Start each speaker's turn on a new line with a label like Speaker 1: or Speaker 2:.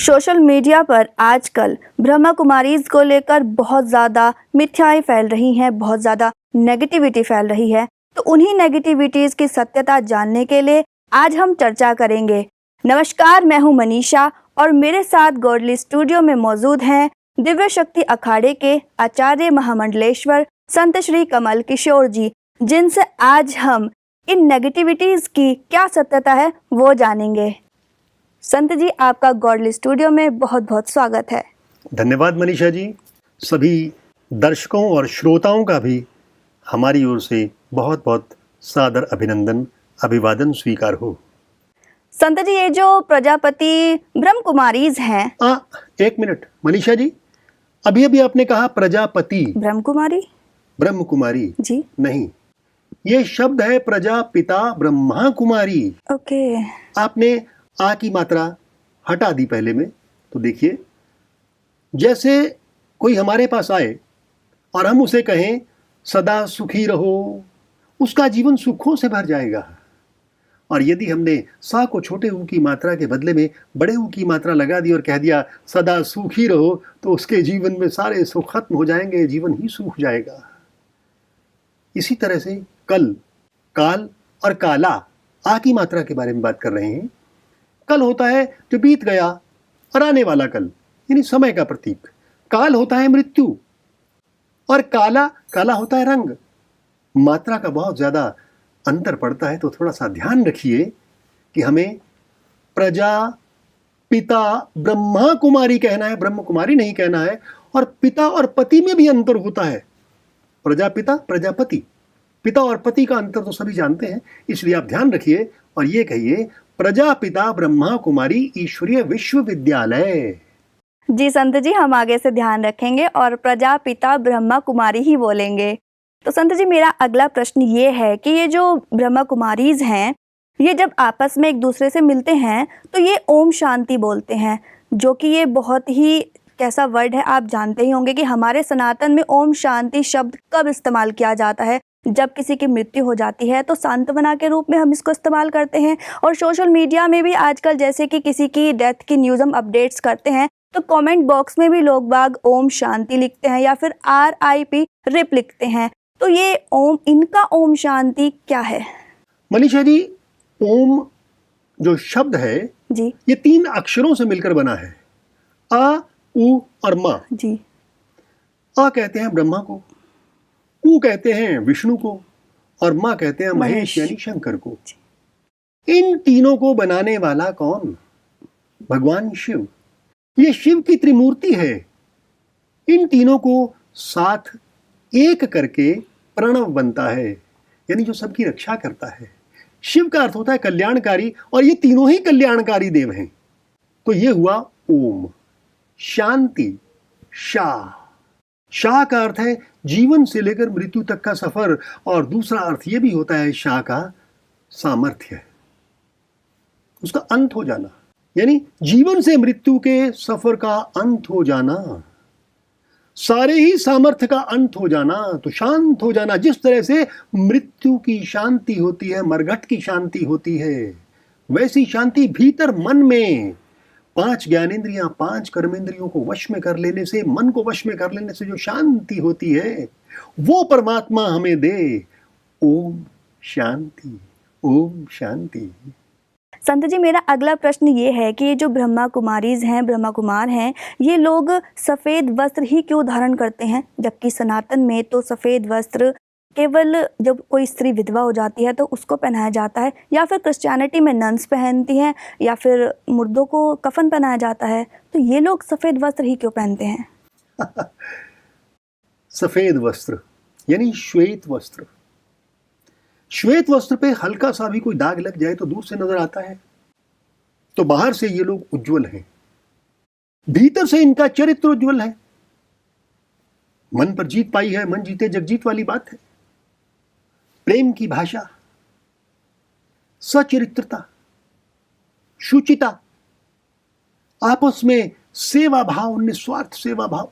Speaker 1: Social media पर आजकल ब्रह्मा कुमारीज को लेकर बहुत ज़्यादा मिथ्याएं फैल रही हैं, बहुत ज़्यादा नेगेटिविटी फैल रही है। तो उन्हीं नेगेटिविटीज़ की सत्यता जानने के लिए आज हम चर्चा करेंगे। नमस्कार, मैं हूं मनीषा और मेरे साथ गॉडली स्टूडियो में मौजूद हैं दिव्य शक्ति अखाड़े के आचार्य महामंडलेश्वर संत श्री कमल किशोर जी, जिनसे आज हम इन नेगेटिविटीज़ की क्या सत्यता है वो जानेंगे। संत जी, आपका गॉडली स्टूडियो में बहुत बहुत स्वागत है।
Speaker 2: धन्यवाद मनीषा जी। सभी दर्शकों और श्रोताओं का भी हमारी ओर से बहुत बहुत सादर अभिनंदन, अभिवादन स्वीकार हो।
Speaker 1: संत जी, ये जो प्रजापति ब्रह्म कुमारीज हैं।
Speaker 2: एक मिनट मनीषा जी, अभी अभी आपने कहा प्रजापति
Speaker 1: ब्रह्म कुमारी,
Speaker 2: ब्रह्म कुमारी
Speaker 1: जी
Speaker 2: नहीं, ये शब्द है प्रजापिता ब्रह्मा कुमारी।
Speaker 1: ओके।
Speaker 2: आपने आ की मात्रा हटा दी पहले में। तो देखिए, जैसे कोई हमारे पास आए और हम उसे कहें सदा सुखी रहो, उसका जीवन सुखों से भर जाएगा। और यदि हमने सा को छोटे ऊ की मात्रा के बदले में बड़े ऊ की मात्रा लगा दी और कह दिया सदा सुखी रहो, तो उसके जीवन में सारे सुख खत्म हो जाएंगे, जीवन ही सूख जाएगा। इसी तरह से कल, काल और काला, आ की मात्रा के बारे में बात कर रहे हैं। कल होता है जो बीत गया और आने वाला कल, यानी समय का प्रतीक। काल होता है मृत्यु और काला, काला होता है रंग। मात्रा का बहुत ज्यादा अंतर पड़ता है, तो थोड़ा सा ध्यान रखिए कि हमें प्रजा पिता ब्रह्मा कुमारी कहना है, ब्रह्म कुमारी नहीं कहना है। और पिता और पति में भी अंतर होता है। प्रजापिता, प्रजापति, पिता और पति का अंतर तो सभी जानते हैं, इसलिए आप ध्यान रखिए और ये कहिए प्रजापिता ब्रह्मा कुमारी ईश्वरीय विश्वविद्यालय।
Speaker 1: जी संत जी, हम आगे से ध्यान रखेंगे और प्रजापिता ब्रह्मा कुमारी ही बोलेंगे। तो संत जी, मेरा अगला प्रश्न ये है कि ये जो ब्रह्मा कुमारीज हैं, ये जब आपस में एक दूसरे से मिलते हैं तो ये ओम शांति बोलते हैं, जो कि ये बहुत ही कैसा वर्ड है, आप जानते ही होंगे कि हमारे सनातन में ओम शांति शब्द कब इस्तेमाल किया जाता है? जब किसी की मृत्यु हो जाती है तो सांत्वना के रूप में हम इसको इस्तेमाल करते हैं। और सोशल मीडिया में भी आजकल जैसे कि किसी की डेथ की न्यूज़ हम अपडेट्स करते हैं तो कमेंट बॉक्स में भी लोग बाग ओम शांति लिखते हैं या फिर RIP रिप लिखते हैं। तो ये ओम, इनका ओम शांति क्या है?
Speaker 2: मनीषा जी, ओम जो शब्द है
Speaker 1: जी,
Speaker 2: ये 3 अक्षरों से मिलकर बना है, आ, उ और मा।
Speaker 1: जी,
Speaker 2: आ कहते हैं ब्रह्मा को, ऊ कहते हैं विष्णु को और माँ कहते हैं महेश यानी शंकर को। इन तीनों को बनाने वाला कौन? भगवान शिव। ये शिव की त्रिमूर्ति है। इन तीनों को साथ एक करके प्रणव बनता है, यानी जो सबकी रक्षा करता है। शिव का अर्थ होता है कल्याणकारी और ये तीनों ही कल्याणकारी देव हैं। तो ये हुआ ओम। शांति, शाह। शाह का अर्थ है जीवन से लेकर मृत्यु तक का सफर, और दूसरा अर्थ यह भी होता है शाह का सामर्थ्य, उसका अंत हो जाना, यानी जीवन से मृत्यु के सफर का अंत हो जाना, सारे ही सामर्थ्य का अंत हो जाना, तो शांत हो जाना। जिस तरह से मृत्यु की शांति होती है, मरघट की शांति होती है, वैसी शांति भीतर मन में 5 ज्ञानेंद्रियां, 5 कर्मेंद्रियों को वश में कर लेने से, मन को वश में कर लेने से जो शांति होती है, वो परमात्मा हमें दे। ओम शांति, ओम शांति।
Speaker 1: संत जी, मेरा अगला प्रश्न ये है कि ये जो ब्रह्मा कुमारीज हैं, ब्रह्मा कुमार हैं, ये लोग सफ़ेद वस्त्र ही क्यों धारण करते हैं? जबकि सनातन में तो सफ़ेद वस्त्र केवल जब कोई स्त्री विधवा हो जाती है तो उसको पहनाया जाता है, या फिर क्रिश्चियनिटी में नन्स पहनती हैं, या फिर मुर्दों को कफन पहनाया जाता है। तो ये लोग सफ़ेद वस्त्र ही क्यों पहनते हैं?
Speaker 2: सफेद वस्त्र यानी श्वेत वस्त्र। श्वेत वस्त्र पे हल्का सा भी कोई दाग लग जाए तो दूर से नजर आता है, तो बाहर से ये लोग उज्जवल हैं, भीतर से इनका चरित्र उज्जवल है। मन पर जीत पाई है, मन जीते जग जीत वाली बात है। प्रेम की भाषा, सचरित्रता, शुचिता, आपस में सेवा भाव, निस्वार्थ सेवा भाव,